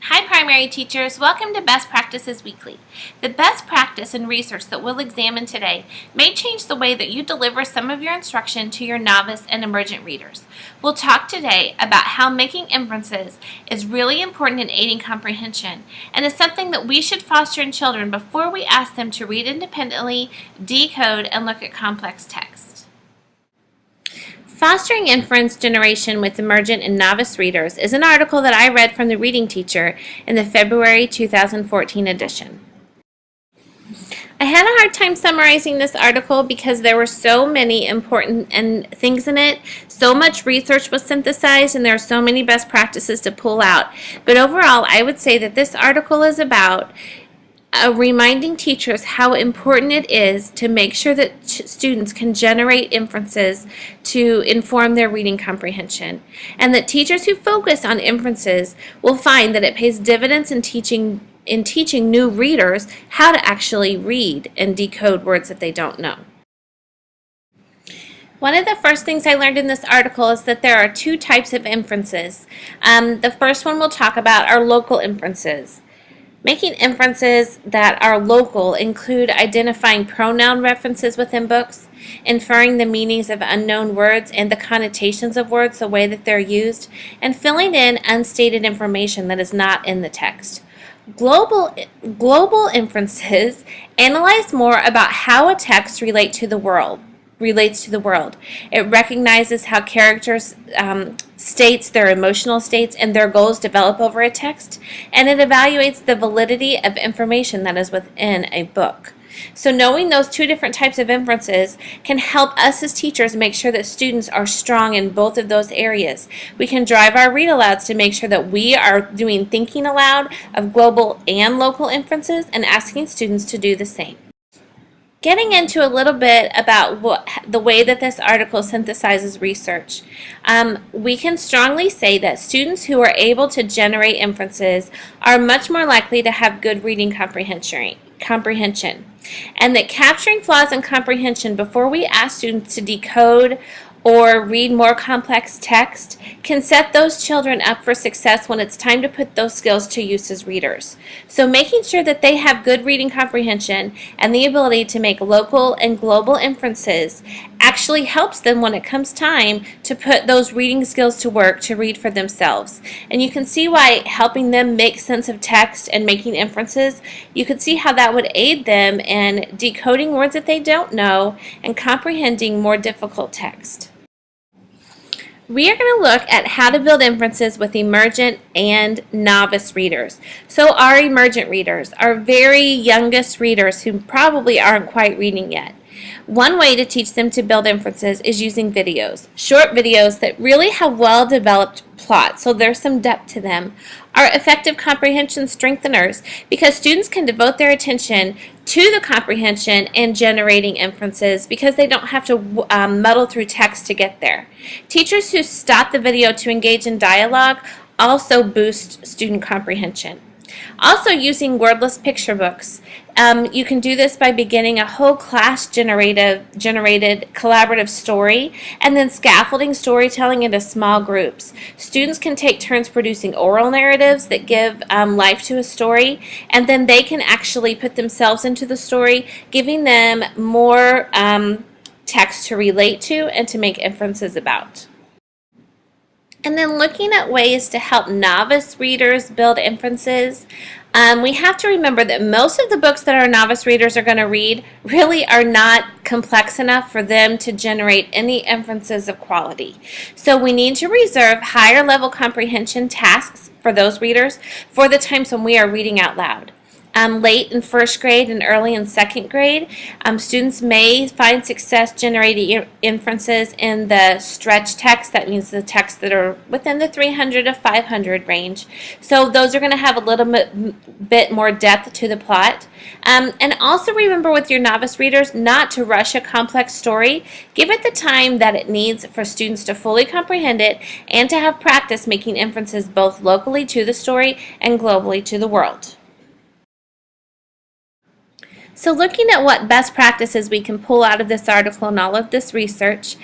Hi primary teachers, welcome to Best Practices Weekly. The best practice and research that we'll examine today may change the way that you deliver some of your instruction to your novice and emergent readers. We'll talk today about how making inferences is really important in aiding comprehension and is something that we should foster in children before we ask them to read independently, decode, and look at complex text. Fostering Inference Generation with Emergent and Novice Readers is an article that I read from the Reading Teacher in the February 2014 edition. I had a hard time summarizing this article because there were so many important things in it. So much research was synthesized and there are so many best practices to pull out. But overall, I would say that this article is about reminding teachers how important it is to make sure that students can generate inferences to inform their reading comprehension, and that teachers who focus on inferences will find that it pays dividends in teaching new readers how to actually read and decode words that they don't know. One of the first things I learned in this article is that there are two types of inferences. The first one we'll talk about are local inferences. Making inferences that are local include identifying pronoun references within books, inferring the meanings of unknown words and the connotations of words, the way that they're used, and filling in unstated information that is not in the text. Global inferences analyze more about how a text relates to the world. It recognizes how characters states, their emotional states, and their goals develop over a text, and it evaluates the validity of information that is within a book. So knowing those two different types of inferences can help us as teachers make sure that students are strong in both of those areas. We can drive our read alouds to make sure that we are doing thinking aloud of global and local inferences and asking students to do the same. Getting into a little bit about the way that this article synthesizes research, we can strongly say that students who are able to generate inferences are much more likely to have good reading comprehension, and that capturing flaws in comprehension before we ask students to decode or read more complex text can set those children up for success when it's time to put those skills to use as readers. So making sure that they have good reading comprehension and the ability to make local and global inferences actually helps them when it comes time to put those reading skills to work to read for themselves. And you can see why helping them make sense of text and making inferences, you could see how that would aid them in decoding words that they don't know and comprehending more difficult text. We are going to look at how to build inferences with emergent and novice readers. So our emergent readers, our very youngest readers who probably aren't quite reading yet. One way to teach them to build inferences is using videos. Short videos that really have well-developed plots, so there's some depth to them, are effective comprehension strengtheners because students can devote their attention to the comprehension and generating inferences because they don't have to muddle through text to get there. Teachers who stop the video to engage in dialogue also boost student comprehension. Also using wordless picture books. You can do this by beginning a whole class generated collaborative story and then scaffolding storytelling into small groups. Students can take turns producing oral narratives that give life to a story, and then they can actually put themselves into the story, giving them more text to relate to and to make inferences about. And then looking at ways to help novice readers build inferences, we have to remember that most of the books that our novice readers are going to read really are not complex enough for them to generate any inferences of quality. So we need to reserve higher level comprehension tasks for those readers for the times when we are reading out loud. Late in first grade and early in second grade, students may find success generating inferences in the stretch text. That means the texts that are within the 300 to 500 range. So those are going to have a little bit more depth to the plot. And also remember with your novice readers not to rush a complex story. Give it the time that it needs for students to fully comprehend it and to have practice making inferences both locally to the story and globally to the world. So looking at what best practices we can pull out of this article and all of this research,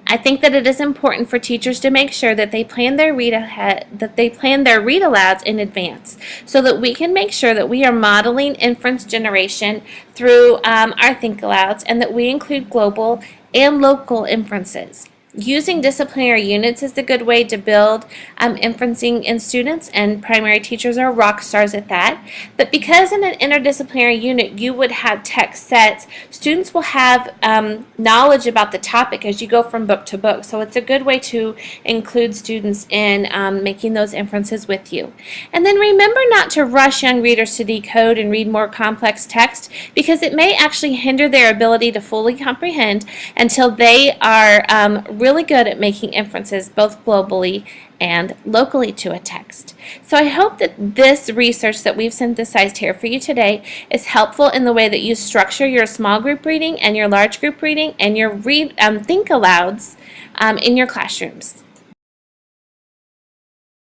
I think that it is important for teachers to make sure that they plan their read alouds in advance, so that we can make sure that we are modeling inference generation through our think alouds, and that we include global and local inferences. Using disciplinary units is a good way to build inferencing in students, and primary teachers are rock stars at that. But because in an interdisciplinary unit you would have text sets, students will have knowledge about the topic as you go from book to book. So it's a good way to include students in making those inferences with you. And then remember not to rush young readers to decode and read more complex text, because it may actually hinder their ability to fully comprehend until they are really good at making inferences both globally and locally to a text. So I hope that this research that we've synthesized here for you today is helpful in the way that you structure your small group reading and your large group reading and your think alouds in your classrooms.